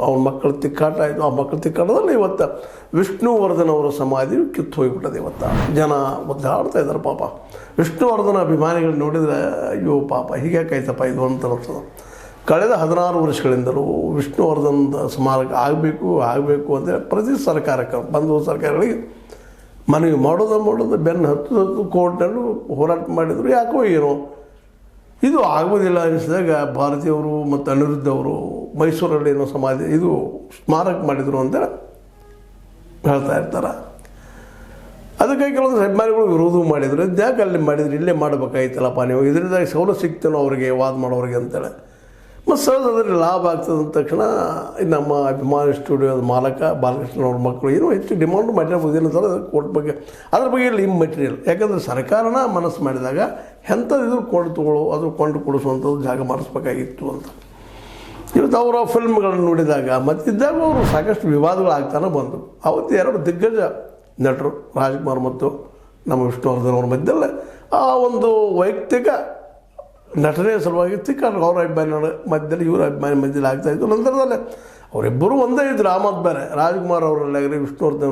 ಅವ್ನ ಮಕ್ಕಳು ತಿಕ್ಕಾಟ ಆಯಿತು. ಆ ಮಕ್ಕಳು ತಿಕ್ಕಾಟದಲ್ಲಿ ಇವತ್ತು ವಿಷ್ಣುವರ್ಧನ್ ಅವರ ಸಮಾಧಿ ಕಿತ್ತು ಹೋಗಿಬಿಟ್ಟದೆ. ಇವತ್ತು ಜನ ಒದ್ದಾಡ್ತಾ ಇದ್ದಾರೆ ಪಾಪ. ವಿಷ್ಣುವರ್ಧನ ಅಭಿಮಾನಿಗಳು ನೋಡಿದರೆ ಅಯ್ಯೋ ಪಾಪ ಹೀಗ್ಯಾಕಾಯ್ತಪ್ಪ ಇದು ಅಂತ ಅನಿಸ್ತದೆ. ಕಳೆದ 16 ವರ್ಷಗಳಿಂದಲೂ ವಿಷ್ಣುವರ್ಧನ್ ಸ್ಮಾರಕ ಆಗಬೇಕು ಅಂತೇಳಿ ಪ್ರತಿ ಸರ್ಕಾರಕ್ಕೆ ಬಂದು ಸರ್ಕಾರಗಳಿಗೆ ಮನವಿ ಮಾಡೋದು ಬೆನ್ನು ಹತ್ತು ಕೋರ್ಟ್ನಲ್ಲೂ ಹೋರಾಟ ಮಾಡಿದರು. ಯಾಕೋ ಏನೋ ಇದು ಆಗುವುದಿಲ್ಲ ಅನಿಸಿದಾಗ ಭಾರತೀಯವರು ಮತ್ತು ಅನಿರುದ್ಧ ಅವರು ಮೈಸೂರಲ್ಲಿ ಏನೋ ಸಮಾಧಿ ಇದು ಸ್ಮಾರಕ ಮಾಡಿದರು ಅಂತ ಹೇಳ್ತಾ ಇರ್ತಾರೆ. ಅದಕ್ಕೆ ಕೆಲವೊಂದು ಅಭಿಮಾನಿಗಳು ವಿರೋಧ ಮಾಡಿದರು. ಇದ್ಯಾಕೆ ಅಲ್ಲಿ ಮಾಡಿದ್ರು, ಇಲ್ಲೇ ಮಾಡಬೇಕಾಯ್ತಲ್ಲಪ್ಪ ನೀವು, ಇದರಿಂದ ಸವಲತ್ತು ಸಿಗ್ತೇನೋ ಅವ್ರಿಗೆ ವಾದ ಮಾಡೋರಿಗೆ ಅಂತೇಳಿ. ಮತ್ತು ಸಹಜ ಅದರಲ್ಲಿ ಲಾಭ ಆಗ್ತದೆ ಅಂದ ತಕ್ಷಣ ನಮ್ಮ ಅಭಿಮಾನಿ ಸ್ಟುಡಿಯೋದ ಮಾಲಕ ಬಾಲಕೃಷ್ಣ ಅವ್ರ ಮಕ್ಕಳು ಏನೋ ಹೆಚ್ಚು ಡಿಮಾಂಡ್ ಮಾಡಿರ್ಬೋದೇನೋ ಸರ್ ಕೋರ್ಟ್ ಬಗ್ಗೆ. ಅದ್ರ ಬಗ್ಗೆ ಇಲ್ಲಿ ಮೆಟೀರಿಯಲ್, ಯಾಕಂದರೆ ಸರ್ಕಾರನ ಮನಸ್ಸು ಮಾಡಿದಾಗ ಎಂಥದ್ದು ಇದ್ರು ಕೊಂಡು ಕೊಡಿಸುವಂಥದ್ದು ಜಾಗ ಮಾಡಿಸ್ಬೇಕಾಗಿತ್ತು ಅಂತ. ಇವತ್ತು ಅವರ ಫಿಲ್ಮ್ಗಳನ್ನು ನೋಡಿದಾಗ ಮತ್ತಿದ್ದಾಗ ಅವರು ಸಾಕಷ್ಟು ವಿವಾದಗಳು ಆಗ್ತಾನೆ ಬಂದರು. ಅವತ್ತು 2 ದಿಗ್ಗಜ ನಟರು ರಾಜ್ಕುಮಾರ್ ಮತ್ತು ನಮ್ಮ ವಿಷ್ಣುವರ್ಧನ್ ಅವ್ರ ಮಧ್ಯದಲ್ಲೇ ಆ ಒಂದು ವೈಯಕ್ತಿಕ ನಟನೆಯ ಸಲುವಾಗಿ ತಿಕ್ಕಾಟ ಅವರ ಅಭಿಮಾನಿಗಳ ಮಧ್ಯದಲ್ಲಿ ಇವರ ಅಭಿಮಾನಿ ಮಧ್ಯದಲ್ಲಿ ಆಗ್ತಾಯಿತ್ತು. ನಂತರದಲ್ಲೇ ಅವರಿಬ್ಬರು ಒಂದೇ ಇದ್ದರು. ಆ ಮತ್ತು ಬೇರೆ ರಾಜ್ಕುಮಾರ್ ಅವರಲ್ಲಾಗಲಿ ವಿಷ್ಣುವರ್ಧನ್